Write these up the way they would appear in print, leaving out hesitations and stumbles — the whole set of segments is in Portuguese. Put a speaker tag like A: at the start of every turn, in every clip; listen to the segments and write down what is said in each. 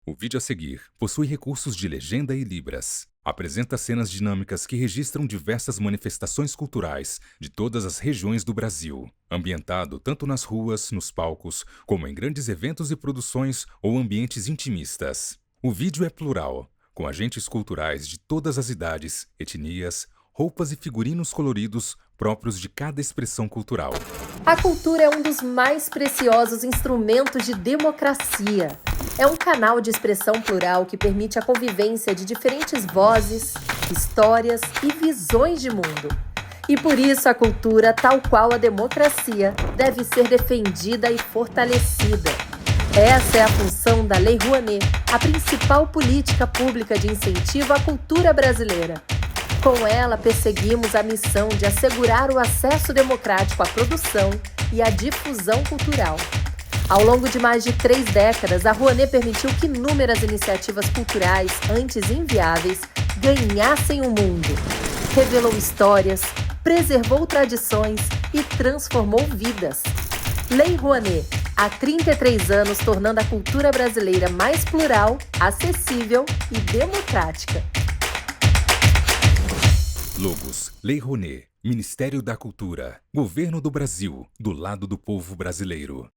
A: O vídeo a seguir possui recursos de legenda e libras. Apresenta cenas dinâmicas que registram diversas manifestações culturais de todas as regiões do Brasil, ambientado tanto nas ruas, nos palcos, como em grandes eventos e produções ou ambientes intimistas. O vídeo é plural, com agentes culturais de todas as idades, etnias, roupas e figurinos coloridos próprios de cada expressão cultural.
B: A cultura é um dos mais preciosos instrumentos de democracia. É um canal de expressão plural que permite a convivência de diferentes vozes, histórias e visões de mundo. E por isso a cultura, tal qual a democracia, deve ser defendida e fortalecida. Essa é a função da Lei Rouanet, a principal política pública de incentivo à cultura brasileira. Com ela, perseguimos a missão de assegurar o acesso democrático à produção e à difusão cultural. Ao longo de mais de 3 décadas, a Rouanet permitiu que inúmeras iniciativas culturais, antes inviáveis, ganhassem o mundo. Revelou histórias, preservou tradições e transformou vidas. Lei Rouanet, há 33 anos tornando a cultura brasileira mais plural, acessível e democrática.
A: Logos: Lei Rouanet, Ministério da Cultura, Governo do Brasil, do lado do povo brasileiro.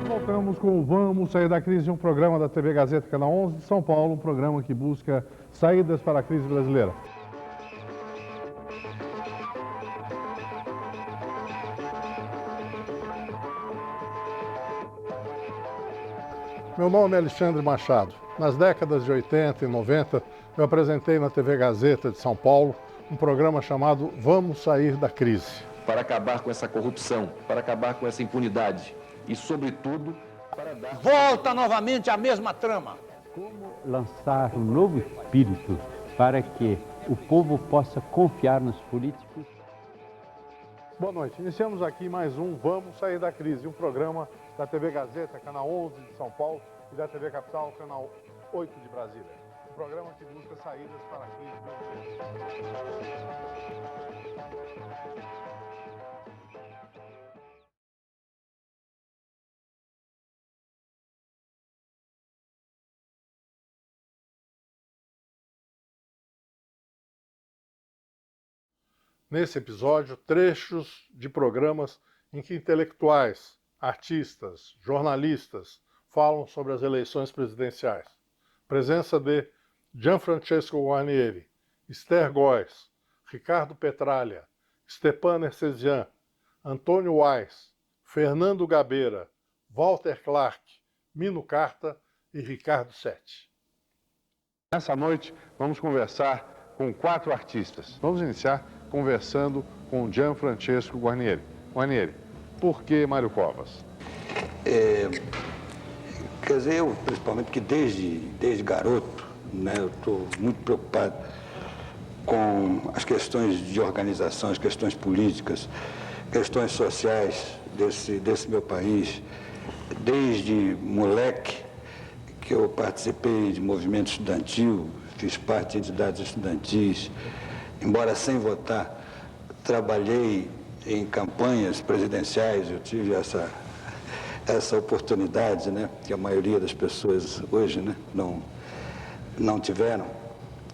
C: Voltamos com o Vamos Sair da Crise, um programa da TV Gazeta, Canal 11 de São Paulo, um programa que busca saídas para a crise brasileira. Meu nome é Alexandre Machado. Nas décadas de 80 e 90, eu apresentei na TV Gazeta de São Paulo um programa chamado Vamos Sair da Crise.
D: Para acabar com essa corrupção, para acabar com essa impunidade e, sobretudo, para dar...
E: Volta novamente a mesma trama.
F: Como lançar um novo espírito para que o povo possa confiar nos políticos?
C: Boa noite. Iniciamos aqui mais um Vamos Sair da Crise, um programa da TV Gazeta, Canal 11 de São Paulo, e da TV Capital, Canal 8 de Brasília. Um programa que busca saídas para a crise brasileira. Nesse episódio, trechos de programas em que intelectuais, artistas, jornalistas falam sobre as eleições presidenciais. Presença de Gianfrancesco Guarnieri, Esther Góes, Ricardo Petralha, Stepan Nercesian, Antônio Weiss, Fernando Gabeira, Walter Clark, Mino Carta e Ricardo Sete. Nessa noite, vamos conversar com 4 artistas. Vamos iniciar conversando com Gianfrancesco Guarnieri. Guarnieri, por que Mário Covas?
G: Quer dizer, eu, principalmente, que desde garoto, né, eu estou muito preocupado com as questões de organização, as questões políticas, questões sociais desse meu país. Desde moleque, que eu participei de movimento estudantil, fiz parte de entidades estudantis, embora sem votar, trabalhei em campanhas presidenciais, eu tive essa oportunidade, né, que a maioria das pessoas hoje, né, não tiveram.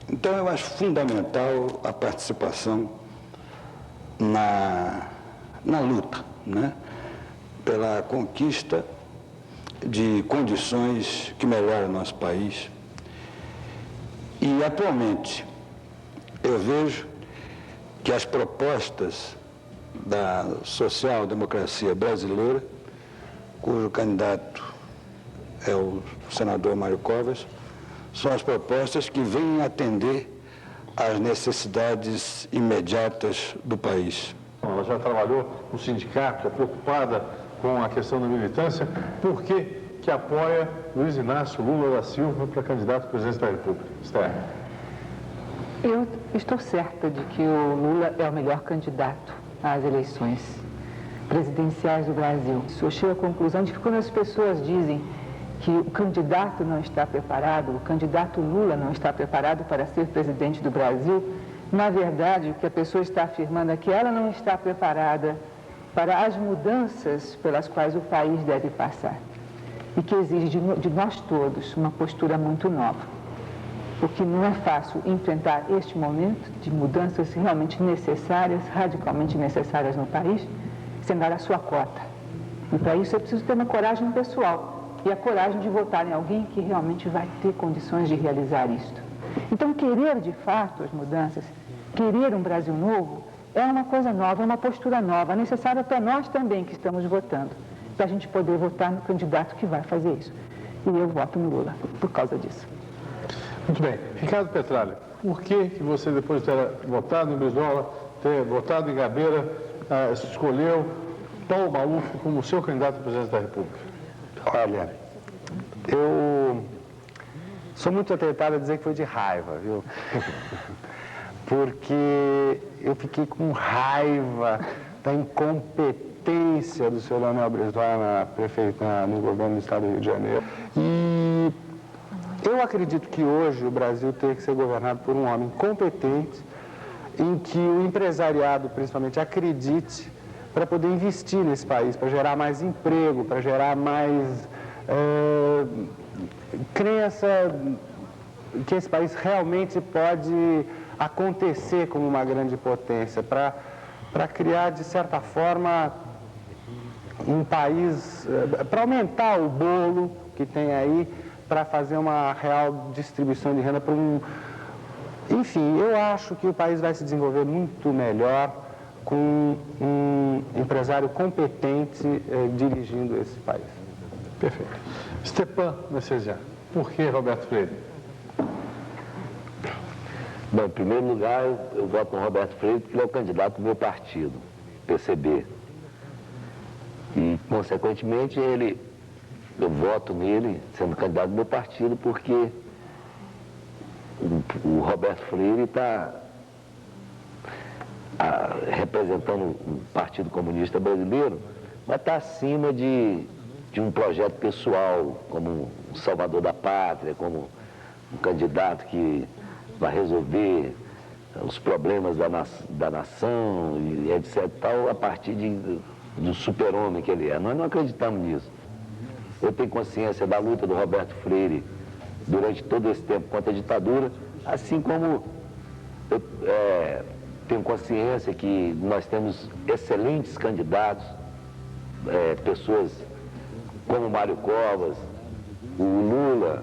G: Então, eu acho fundamental a participação na luta, né, pela conquista de condições que melhoram o nosso país. E, atualmente, eu vejo que as propostas da social-democracia brasileira, cujo candidato é o senador Mário Covas, são as propostas que vêm atender às necessidades imediatas do país.
C: Ela já trabalhou no sindicato, é preocupada com a questão da militância. Por que apoia Luiz Inácio Lula da Silva para candidato à presidência da República? Esther.
H: Eu estou certa de que o Lula é o melhor candidato às eleições presidenciais do Brasil. Eu chego à conclusão de que quando as pessoas dizem que o candidato não está preparado, o candidato Lula não está preparado para ser presidente do Brasil, Na verdade, o que a pessoa está afirmando é que ela não está preparada para as mudanças pelas quais o país deve passar e que exige de nós todos uma postura muito nova. Porque não é fácil enfrentar este momento de mudanças realmente necessárias, radicalmente necessárias no país, sem dar a sua cota. E para isso é preciso ter uma coragem pessoal e a coragem de votar em alguém que realmente vai ter condições de realizar isto. Então, querer de fato as mudanças, querer um Brasil novo, é uma coisa nova, é uma postura nova, necessária para nós também que estamos votando, para a gente poder votar no candidato que vai fazer isso. E eu voto no Lula por causa disso.
C: Muito bem. Ricardo Petralha, por que você, depois de ter votado em Brizola, ter votado em Gabeira, escolheu Paulo Maluf como seu candidato a presidente da República?
I: Olha, eu sou muito atentado a dizer que foi de raiva, viu? Porque eu fiquei com raiva da incompetência do senhor Leonel Brizola no governo do estado do Rio de Janeiro. E eu acredito que hoje o Brasil tem que ser governado por um homem competente, em que o empresariado, principalmente, acredite para poder investir nesse país, para gerar mais emprego, para gerar mais crença que esse país realmente pode acontecer como uma grande potência, para criar, de certa forma, um país, para aumentar o bolo que tem aí, para fazer uma real distribuição de renda para um... Enfim, eu acho que o país vai se desenvolver muito melhor com um empresário competente dirigindo esse país.
C: Perfeito. Stepan Messeján, por que Roberto Freire?
J: Bom, em primeiro lugar, eu voto no Roberto Freire porque ele é o candidato do meu partido, PCB. E, consequentemente, eu voto nele, sendo candidato do meu partido, porque o Roberto Freire está representando o Partido Comunista Brasileiro, mas está acima de um projeto pessoal, como um salvador da pátria, como um candidato que vai resolver os problemas da nação e etc. Tal, a partir do super-homem que ele é. Nós não acreditamos nisso. Eu tenho consciência da luta do Roberto Freire durante todo esse tempo contra a ditadura, assim como eu tenho consciência que nós temos excelentes candidatos, pessoas como Mário Covas, o Lula,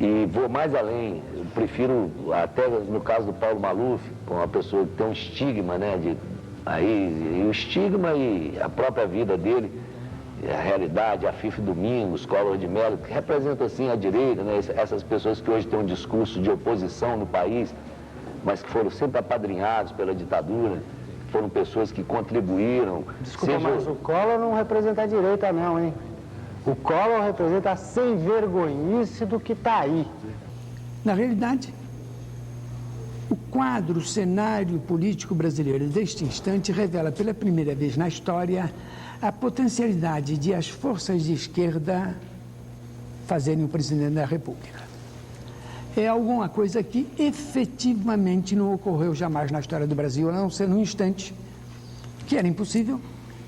J: e vou mais além, eu prefiro, até no caso do Paulo Maluf, com uma pessoa que tem um estigma, né, e o estigma e a própria vida dele, a realidade, a Fife Domingos, Collor de Mello, que representam assim a direita, né, essas pessoas que hoje têm um discurso de oposição no país, mas que foram sempre apadrinhados pela ditadura, foram pessoas que contribuíram.
I: Desculpa, mas o Collor não representa a direita não, hein? O Collor representa a sem-vergonhice do que está aí.
K: Na realidade, o quadro, o cenário político brasileiro deste instante revela pela primeira vez na história a potencialidade de as forças de esquerda fazerem o presidente da República. É alguma coisa que efetivamente não ocorreu jamais na história do Brasil, a não ser num instante que era impossível,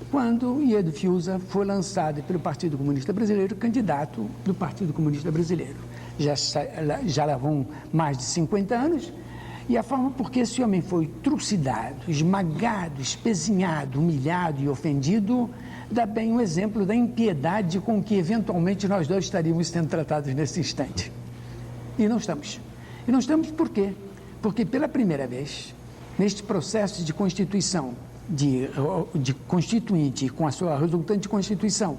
K: quando Iedo Fiuza foi lançado pelo Partido Comunista Brasileiro, candidato do Partido Comunista Brasileiro. Já lá vão mais de 50 anos, e a forma por que esse homem foi trucidado, esmagado, espezinhado, humilhado e ofendido, dá bem um exemplo da impiedade com que eventualmente nós dois estaríamos sendo tratados nesse instante. E não estamos. E não estamos por quê? Porque pela primeira vez, neste processo de constituição, de constituinte com a sua resultante constituição,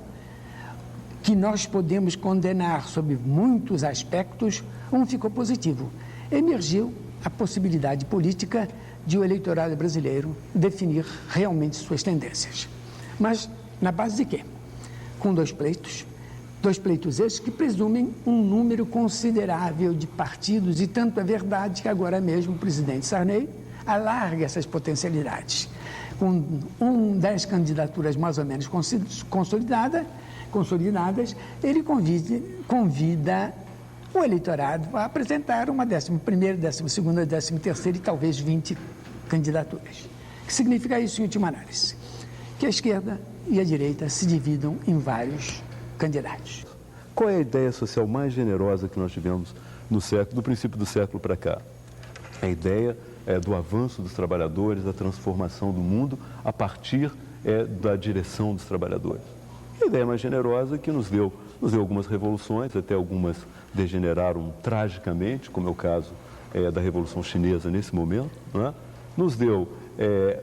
K: que nós podemos condenar sob muitos aspectos, um ficou positivo. Emergiu a possibilidade política de o eleitorado brasileiro definir realmente suas tendências. Mas na base de quê? Com dois pleitos esses que presumem um número considerável de partidos, e tanto é verdade que agora mesmo o presidente Sarney alarga essas potencialidades. Com 10 candidaturas mais ou menos consolidadas, ele convida o eleitorado vai apresentar uma 11ª, 12ª, 13ª e talvez 20 candidaturas. O que significa isso em última análise? Que a esquerda e a direita se dividam em vários candidatos.
L: Qual é a ideia social mais generosa que nós tivemos do princípio do século para cá? A ideia do avanço dos trabalhadores, da transformação do mundo a partir da direção dos trabalhadores. A ideia mais generosa que nos deu algumas revoluções, até algumas degeneraram tragicamente, como é o caso da Revolução Chinesa nesse momento, né? Nos deu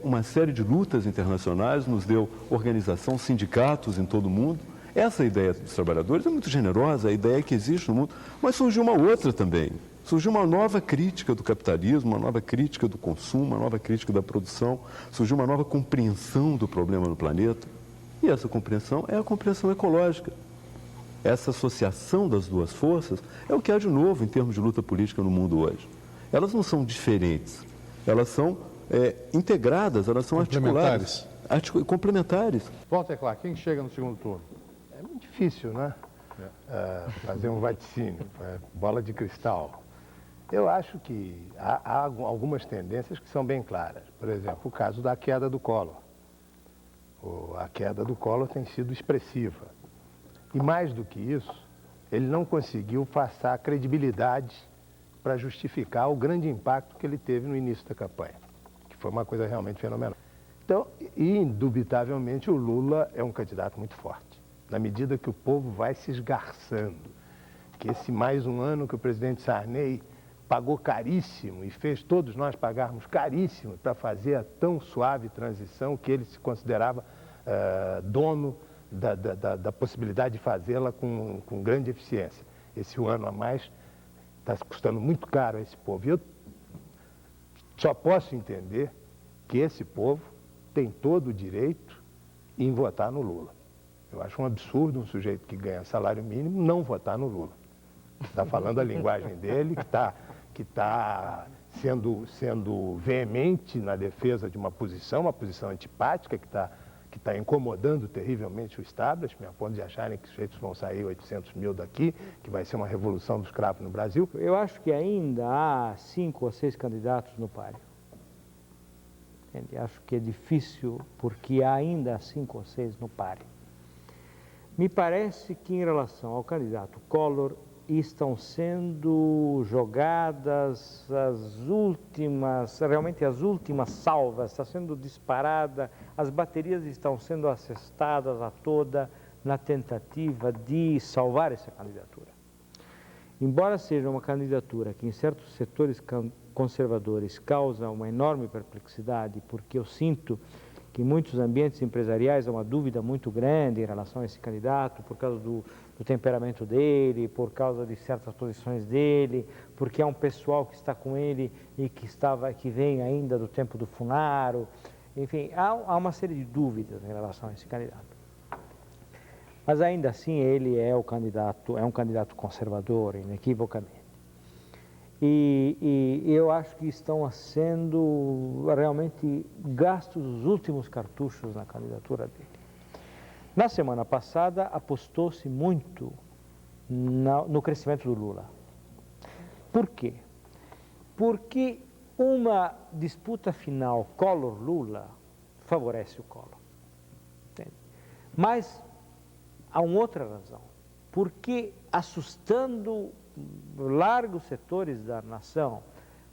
L: uma série de lutas internacionais, nos deu organização, sindicatos em todo o mundo. Essa ideia dos trabalhadores é muito generosa, a ideia que existe no mundo, mas surgiu uma outra também. Surgiu uma nova crítica do capitalismo, uma nova crítica do consumo, uma nova crítica da produção, surgiu uma nova compreensão do problema no planeta. E essa compreensão é a compreensão ecológica. Essa associação das duas forças é o que há de novo em termos de luta política no mundo hoje. Elas não são diferentes, elas são integradas, elas são articuladas. Complementares.
C: Walter Clark, quem chega no segundo turno?
M: É muito difícil, né? Fazer um vaticínio, bola de cristal. Eu acho que há algumas tendências que são bem claras. Por exemplo, o caso da queda do Collor. A queda do Collor tem sido expressiva. E mais do que isso, ele não conseguiu passar credibilidade para justificar o grande impacto que ele teve no início da campanha, que foi uma coisa realmente fenomenal. Então, indubitavelmente, o Lula é um candidato muito forte, na medida que o povo vai se esgarçando, que esse mais um ano que o presidente Sarney pagou caríssimo e fez todos nós pagarmos caríssimo para fazer a tão suave transição que ele se considerava dono da possibilidade de fazê-la com grande eficiência. Esse ano a mais está custando muito caro a esse povo. E eu só posso entender que esse povo tem todo o direito em votar no Lula. Eu acho um absurdo um sujeito que ganha salário mínimo não votar no Lula. Está falando a linguagem dele, que está sendo veemente na defesa de uma posição antipática, que está incomodando terrivelmente o establishment, a ponto de acharem que os sujeitos vão sair 800 mil daqui, que vai ser uma revolução dos cravos no Brasil.
N: Eu acho que ainda há 5 ou 6 candidatos no páreo. Acho que é difícil, porque há ainda 5 ou 6 no páreo. Me parece que em relação ao candidato Collor, estão sendo jogadas realmente as últimas salvas, está sendo disparada, as baterias estão sendo assestadas a toda na tentativa de salvar essa candidatura. Embora seja uma candidatura que em certos setores conservadores causa uma enorme perplexidade, porque eu sinto que em muitos ambientes empresariais há uma dúvida muito grande em relação a esse candidato, por causa do temperamento dele, por causa de certas posições dele, porque há um pessoal que está com ele e que vem ainda do tempo do Funaro. Enfim, há uma série de dúvidas em relação a esse candidato. Mas ainda assim ele é um candidato conservador, inequivocamente. E eu acho que estão sendo realmente gastos os últimos cartuchos na candidatura dele. Na semana passada, apostou-se muito no crescimento do Lula. Por quê? Porque uma disputa final Collor-Lula favorece o Collor. Entende? Mas há uma outra razão. Porque assustando largos setores da nação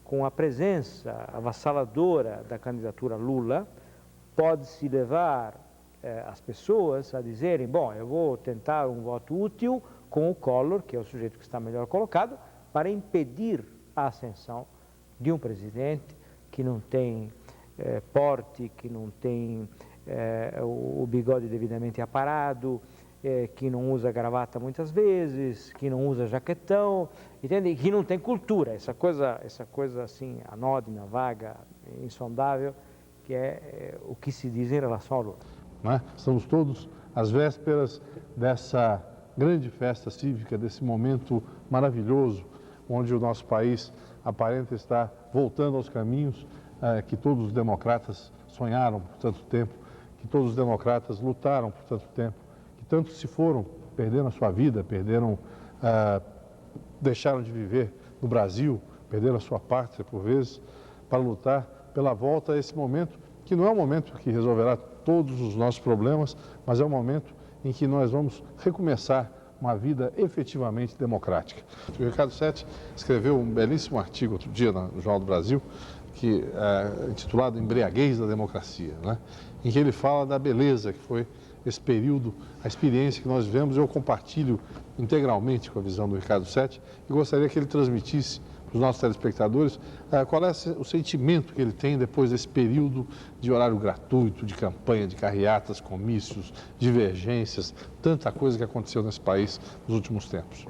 N: com a presença avassaladora da candidatura Lula, pode-se levar as pessoas a dizerem, bom, eu vou tentar um voto útil com o Collor, que é o sujeito que está melhor colocado, para impedir a ascensão de um presidente que não tem porte, que não tem o bigode devidamente aparado, que não usa gravata muitas vezes, que não usa jaquetão, entende? Que não tem cultura, essa coisa assim, anódina, vaga, insondável, que é o que se diz em relação ao Lula.
C: Né? Estamos todos às vésperas dessa grande festa cívica, desse momento maravilhoso, onde o nosso país aparenta estar voltando aos caminhos que todos os democratas sonharam por tanto tempo, que todos os democratas lutaram por tanto tempo, que tantos se foram, perderam a sua vida, perderam deixaram de viver no Brasil, perderam a sua pátria por vezes, para lutar pela volta a esse momento, que não é um momento que resolverá todos os nossos problemas, mas é um momento em que nós vamos recomeçar uma vida efetivamente democrática. O Ricardo Sete escreveu um belíssimo artigo outro dia no Jornal do Brasil, que é intitulado Embriaguez da Democracia, né? Em que ele fala da beleza que foi esse período, a experiência que nós vivemos. Eu compartilho integralmente com a visão do Ricardo Sete e gostaria que ele transmitisse para os nossos telespectadores qual é o sentimento que ele tem depois desse período de horário gratuito, de campanha, de carreatas, comícios, divergências, tanta coisa que aconteceu nesse país nos últimos tempos.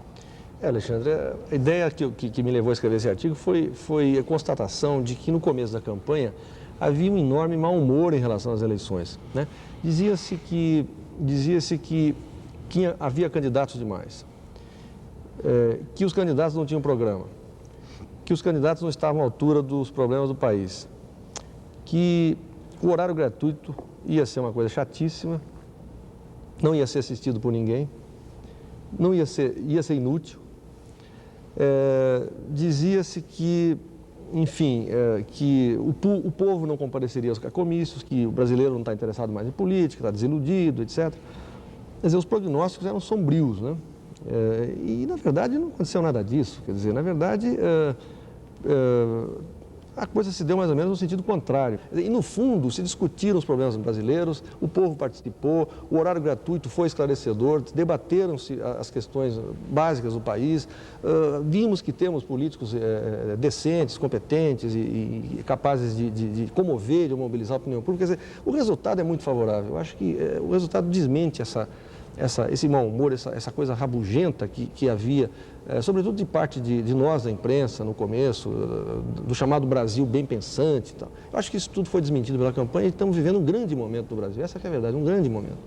O: Alexandre, a ideia que me levou a escrever esse artigo foi a constatação de que no começo da campanha havia um enorme mau humor em relação às eleições, né? Dizia-se que havia candidatos demais, que os candidatos não tinham programa, que os candidatos não estavam à altura dos problemas do país, que o horário gratuito ia ser uma coisa chatíssima, não ia ser assistido por ninguém, ia ser inútil. Dizia-se que, enfim, que o povo não compareceria aos comícios, que o brasileiro não está interessado mais em política, está desiludido, etc. Quer dizer, os prognósticos eram sombrios, né? E, na verdade, não aconteceu nada disso. Quer dizer, na verdade, a coisa se deu mais ou menos no sentido contrário. E, no fundo, se discutiram os problemas brasileiros, o povo participou, o horário gratuito foi esclarecedor, debateram-se as questões básicas do país, vimos que temos políticos decentes, competentes e capazes de comover, de mobilizar a opinião pública. Quer dizer, o resultado é muito favorável. Eu acho que o resultado desmente esse mau humor, essa coisa rabugenta que havia, sobretudo de parte de nós da imprensa no começo, do chamado Brasil bem pensante e tal. Eu acho que isso tudo foi desmentido pela campanha e estamos vivendo um grande momento do Brasil. Essa que é a verdade, um grande momento.